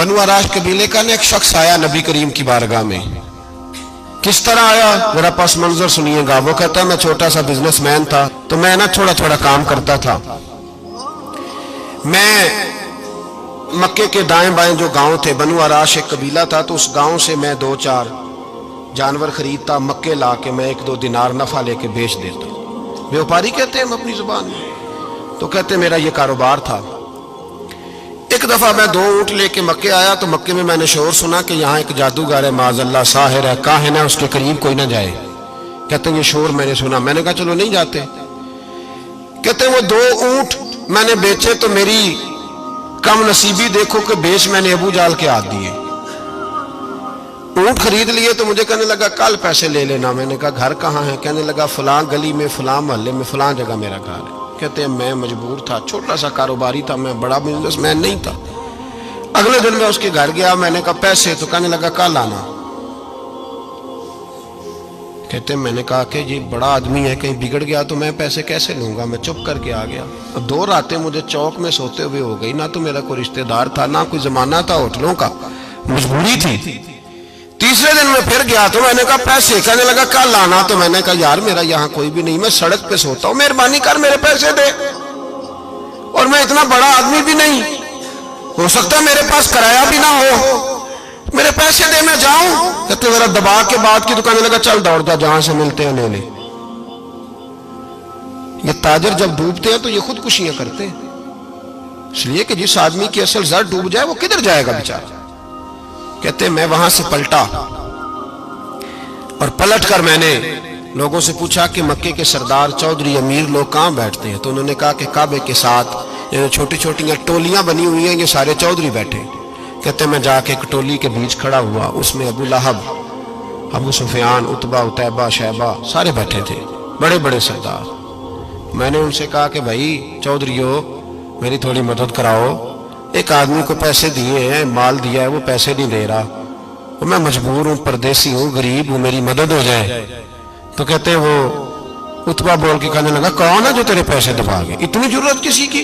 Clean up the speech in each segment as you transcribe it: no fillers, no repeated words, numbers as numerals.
بنو عراش قبیلے کا ایک شخص آیا نبی کریم کی بارگاہ میں. کس طرح آیا ذرا پس منظر سنیے گا. وہ کہتا ہے میں چھوٹا سا بزنس مین تھا تو میں تھوڑا تھوڑا کام کرتا تھا. میں مکے کے دائیں بائیں جو گاؤں تھے، بنو عراش ایک قبیلہ تھا، تو اس گاؤں سے میں 2-4 جانور خریدتا، مکے لا کے میں 1-2 دینار نفع لے کے بیچ دیتا. بیوپاری کہتے ہیں ہم اپنی زبان میں. تو کہتے میرا یہ کاروبار تھا. ایک دفعہ میں 2 اونٹ لے کے مکے آیا تو مکے میں میں نے شور سنا کہ یہاں ایک جادوگر ہے، معاذ اللہ ساحر ہے، کاہن ہے، اس کے قریب کوئی نہ جائے. کہتے ہیں یہ شور میں نے سنا. میں نے کہا چلو نہیں جاتے. کہتے ہیں وہ 2 اونٹ میں نے بیچے تو میری کم نصیبی دیکھو کہ بیچ میں نے ابو جال کے ہاتھ دیے. اونٹ خرید لیے تو مجھے کہنے لگا کل پیسے لے لینا. میں نے کہا گھر کہاں ہے؟ کہنے لگا فلاں گلی میں، فلاں محلے میں، فلاں جگہ میرا گھر ہے. کہتے ہیں میں مجبور تھا، چھوٹا سا کاروباری تھا، میں بڑا بزنس مین نہیں تھا. اگلے دن میں اس کے گھر گیا. میں نے کہا پیسے؟ تو کہنے لگا کل آنا. کہتے ہیں میں نے کہا کہ یہ بڑا آدمی ہے، کہیں بگڑ گیا تو میں پیسے کیسے لوں گا. میں چپ کر کے آ گیا. 2 راتیں مجھے چوک میں سوتے ہوئے ہو گئی. نہ تو میرا کوئی رشتہ دار تھا، نہ کوئی زمانہ تھا ہوٹلوں کا، مجبوری تھی. تیسرے دن میں پھر گیا تو میں نے کہا پیسے؟ کہنے لگا کل آنا. تو میں نے کہا یار میرا یہاں کوئی بھی نہیں، میں سڑک پہ سوتا ہوں، مہربانی کر میرے پیسے دے. اور میں اتنا بڑا آدمی بھی نہیں، ہو سکتا ہے میرے پاس کرایہ بھی نہ ہو، میرے پیسے دے میں جاؤں. کہتے ذرا دبا کے بات کی. تو کہنے لگا چل دوڑ جا، جہاں سے ملتے ہیں لے لے. یہ تاجر جب ڈوبتے ہیں تو یہ خودکشیاں کرتے ہیں، اس لیے کہ جس آدمی کی اصل زر ڈوب جائے وہ کدھر جائے گا بیچارہ. کہتے ہیں میں وہاں سے پلٹا اور پلٹ کر میں نے لوگوں سے پوچھا کہ مکے کے سردار چودھری امیر لوگ کہاں بیٹھتے ہیں. تو انہوں نے کہا کہ کعبے کے ساتھ چھوٹی چھوٹی ٹولیاں بنی ہوئی ہیں، یہ سارے چودھری بیٹھے. کہتے ہیں میں جا کے ایک ٹولی کے بیچ کھڑا ہوا. اس میں ابو لہب، ابو سفیان، عتبہ، عتیبہ، شیبہ سارے بیٹھے تھے، بڑے بڑے سردار. میں نے ان سے کہا کہ بھائی چودھریو میری تھوڑی مدد کراؤ. ایک آدمی کو پیسے دیے ہیں، مال دیا ہے، وہ پیسے نہیں دے رہا، میں مجبور ہوں، پردیسی ہوں، غریب ہوں، میری مدد ہو جائے. تو کہتے ہیں وہ عتبہ بول کے کہنے لگا کون ہے جو تیرے پیسے دبا گئے؟ اتنی ضرورت کسی کی؟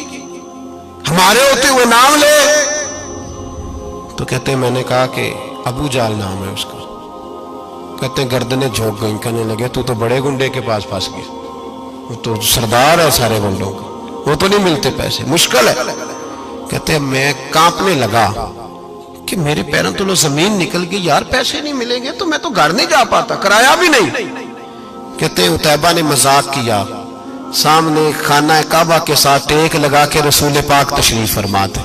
ہمارے ہوتے ہوئے نام لے. تو کہتے ہیں میں نے کہا کہ ابو جال نام ہے اس کا. کہتے ہیں گردنیں جھوک گئیں. کہنے لگے تو بڑے گنڈے کے پاس پھنس گیا، وہ تو سردار ہے سارے گنڈوں کا، وہ تو نہیں ملتے پیسے، مشکل ہے. کہتے ہیں میں کانپنے لگا کہ میرے پیروں تو زمین نکل گئی، یار پیسے نہیں ملیں گے تو میں تو گھر نہیں جا پاتا، کرایہ بھی نہیں. کہتے ہیں عتیبہ نے مذاق کیا. سامنے خانہ کعبہ کے ساتھ ٹیک لگا کے رسول پاک تشریف فرما تھے.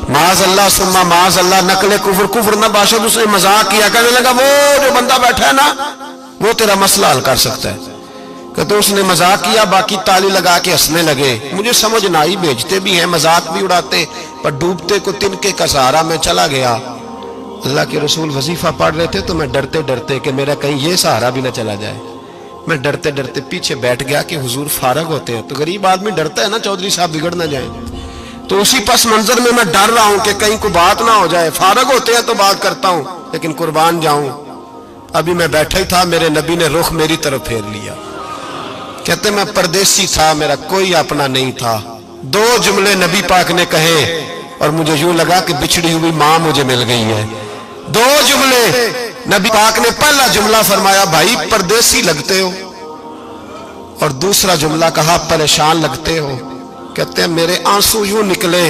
معاذ اللہ ثم معاذ اللہ، نقل کفر نہ باشد. اس نے مذاق کیا، کہنے لگا وہ جو بندہ بیٹھا ہے نا وہ تیرا مسئلہ حل کر سکتا ہے. کہتے اس نے مذاق کیا، باقی تالی لگا کے ہنسنے لگے. مجھے سمجھ نہ آئی، بیچتے بھی ہیں، مذاق بھی اڑاتے، پر ڈوبتے کو تنکے کا سہارا. میں چلا گیا. اللہ کے رسول وظیفہ پڑھ رہے تھے تو میں ڈرتے ڈرتے کہ میرا کہیں یہ سہارا بھی نہ چلا جائے، میں ڈرتے ڈرتے پیچھے بیٹھ گیا کہ حضور فارغ ہوتے ہیں. تو غریب آدمی ڈرتا ہے نا چودھری صاحب بگڑ نہ جائیں. تو اسی پس منظر میں میں ڈر رہا ہوں کہ کہیں کوئی بات نہ ہو جائے. فارغ ہوتے ہیں تو بات کرتا ہوں لیکن قربان جاؤں. ابھی میں بیٹھا ہی تھا، میرے نبی نے رخ میری طرف پھیر لیا. کہتے میں پردیسی تھا، میرا کوئی اپنا نہیں تھا. 2 جملے نبی پاک نے کہے اور مجھے یوں لگا کہ بچھڑی ہوئی ماں مجھے مل گئی ہے. 2 جملے نبی پاک نے. پہلا جملہ فرمایا بھائی پردیسی لگتے ہو، اور دوسرا جملہ کہا پریشان لگتے ہو. کہتے ہیں میرے آنسو یوں نکلے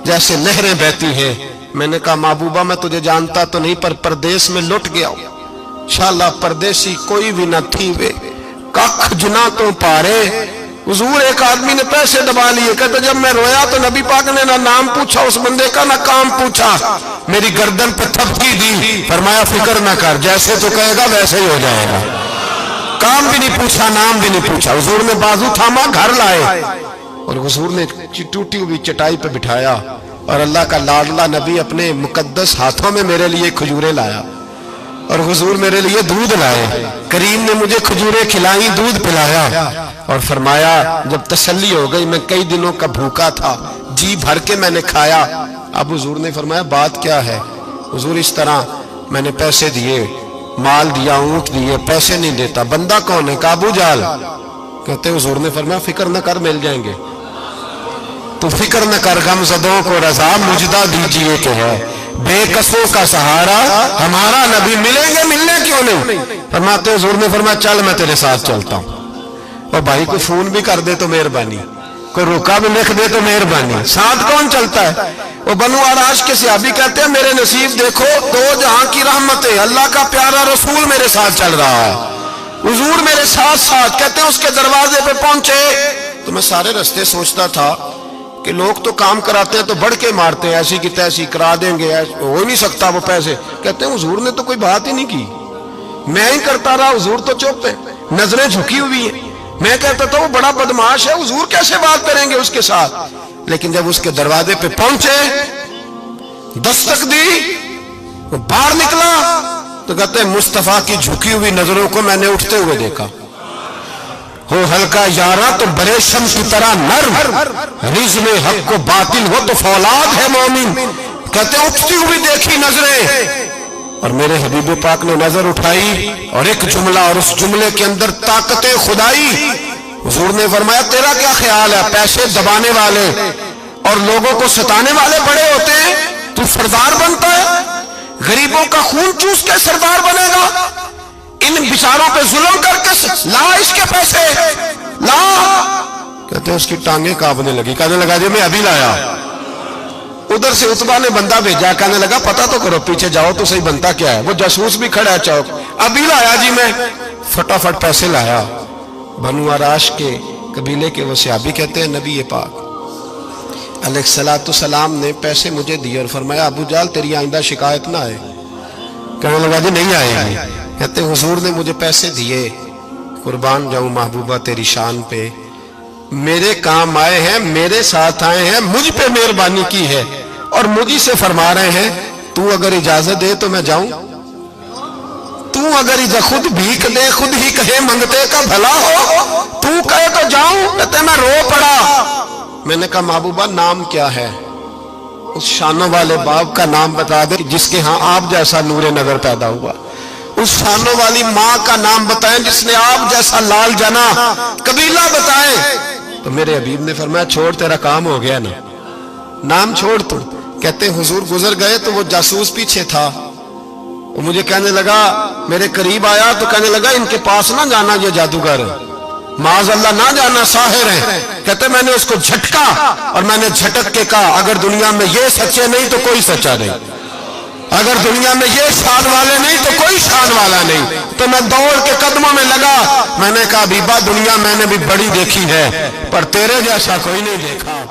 جیسے نہریں بہتی ہیں. میں نے کہا محبوبہ میں تجھے جانتا تو نہیں، پر پردیس میں لٹ گیا ہوں. انشاءاللہ پردیسی کوئی بھی نہ تھی وے کخ جنا تو پارے. حضور ایک آدمی نے پیسے دبا لیے. کہتے جب میں رویا تو نبی پاک نے نہ نام پوچھا اس بندے کا، نہ کام پوچھا، میری گردن پہ تھپکی دی. فرمایا فکر نہ کر، جیسے تو کہے گا ویسے ہی ہو جائے گا. کام بھی نہیں پوچھا، نام بھی نہیں پوچھا. حضور نے بازو تھاما، گھر لائے اور حضور نے ٹوٹی ہوئی چٹائی پہ بٹھایا. اور اللہ کا لاڈلا نبی اپنے مقدس ہاتھوں میں میرے لیے کھجوریں لایا اور حضور میرے لیے دودھ لائے. کریم نے مجھے کھجوریں کھلائیں، دودھ پلایا اور فرمایا جب تسلی ہو گئی، میں کئی دنوں کا بھوکا تھا، جی بھر کے میں نے کھایا. اب حضور نے فرمایا بات کیا ہے؟ حضور اس طرح میں نے پیسے دیے، مال دیا، اونٹ دیے، پیسے نہیں دیتا. بندہ کون ہے؟ ابو جال. کہتے حضور نے فرمایا فکر نہ کر، مل جائیں گے. تو فکر نہ کر، غم زدوں کو رضا مجدہ دیجئے کہ ہے. بے کسوں کا سہارا ہمارا نبی، ملیں گے ملنے کیوں نہیں؟ فرماتے حضور نے فرمایا چل میں تیرے ساتھ چلتا ہوں۔ اور بھائی کوئی فون بھی کر دے تو مہربانی، کوئی روکا بھی لکھ دے تو مہربانی، ساتھ کون چلتا ہے؟ وہ بنو آراش کے صحابی کہتے ہیں میرے نصیب دیکھو، دو جہاں کی رحمتیں، اللہ کا پیارا رسول میرے ساتھ چل رہا ہے، حضور میرے ساتھ ساتھ۔ کہتے ہیں اس کے دروازے پہ پہنچے تو میں سارے رستے سوچتا تھا کہ لوگ تو کام کراتے ہیں تو بڑھ کے مارتے ہیں، ایسی کی تیسی کرا دیں گے، ہو ہی نہیں سکتا وہ پیسے۔ کہتے ہیں حضور نے تو کوئی بات ہی نہیں کی، میں ہی کرتا رہا، حضور تو چپ ہے، نظریں جھکی ہوئی ہیں۔ میں کہتا تھا وہ بڑا بدماش ہے، حضور کیسے بات کریں گے اس کے ساتھ؟ لیکن جب اس کے دروازے پہ پہنچے، دستک دی، وہ باہر نکلا تو کہتے ہیں مصطفیٰ کی جھکی ہوئی نظروں کو میں نے اٹھتے ہوئے دیکھا۔ ہو ہلکا یارا تو بریشم کی طرح نرم، رزم حق کو باطل ہو تو فولاد ہے مومن۔ کہتے ہیں اٹھتی ہوئی دیکھی نظریں، اور میرے حبیب پاک نے نظر اٹھائی اور ایک جملہ، اور اس جملے کے اندر طاقت خدائی۔ حضور نے فرمایا تیرا کیا خیال ہے؟ پیسے دبانے والے اور لوگوں کو ستانے والے بڑے ہوتے ہیں، تو سردار بنتا ہے؟ غریبوں کا خون چوس کے سردار بنے گا؟ ان بیچاروں پہ ظلم کر کے لا اس کے پیسے لا۔ کہتے ہیں اس کی ٹانگیں کانپنے لگی، کہنے لگا جی میں ابھی لایا۔ ادھر سے عتبہ نے بندہ بھیجا، کہنے لگا پتہ تو کرو، پیچھے جاؤ تو صحیح بنتا کیا ہے۔ وہ جاسوس بھی کھڑا ہے چوک، ابھی لایا جی میں، فٹافٹ پیسے لایا۔ بنو آراش کے قبیلے کے وہ صحابی کہتے ہیں نبی پاک علیہ السلام نے پیسے مجھے دیے اور فرمایا ابو جال تیری آئندہ شکایت نہ آئے۔ کہنے لگا جی نہیں آئے گی۔ کہتے ہیں حضور نے مجھے پیسے دیے، قربان جاؤں محبوبہ تیری شان پہ، میرے کام آئے ہیں، میرے ساتھ آئے ہیں، مجھ پہ مہربانی کی ہے، اور مجھے سے فرما رہے ہیں تو اگر اجازت دے تو میں جاؤں، تو اگر خود بھیک دے، خود ہی کہے منگتے کا بھلا ہو، تو کہے تو جاؤں۔ کہتے ہیں میں رو پڑا۔ میں نے کہا محبوبہ نام کیا ہے؟ اس شانوں والے باپ کا نام بتا دے جس کے ہاں آپ جیسا نور نظر پیدا ہوا، اس شانوں والی ماں کا نام بتائیں جس نے آپ جیسا لال جنا، قبیلہ بتائیں۔ تو میرے حبیب نے فرمایا چھوڑ تیرا کام ہو گیا نا، نام چھوڑ تو۔ کہتے ہیں حضور گزر گئے تو وہ جاسوس پیچھے تھا، وہ مجھے کہنے لگا، میرے قریب آیا تو کہنے لگا ان کے پاس نہ جانا، یہ جادوگر معاذ اللہ نہ جانا، ساحر ہیں۔ کہتے میں نے اس کو جھٹکا اور میں نے جھٹک کے کہا اگر دنیا میں یہ سچے نہیں تو کوئی سچا نہیں، اگر دنیا میں یہ شان والے نہیں تو کوئی شان والا نہیں۔ تو میں دوڑ کے قدموں میں لگا، میں نے کہا حبیبہ دنیا میں نے بھی بڑی دیکھی ہے پر تیرے جیسا کوئی نہیں دیکھا۔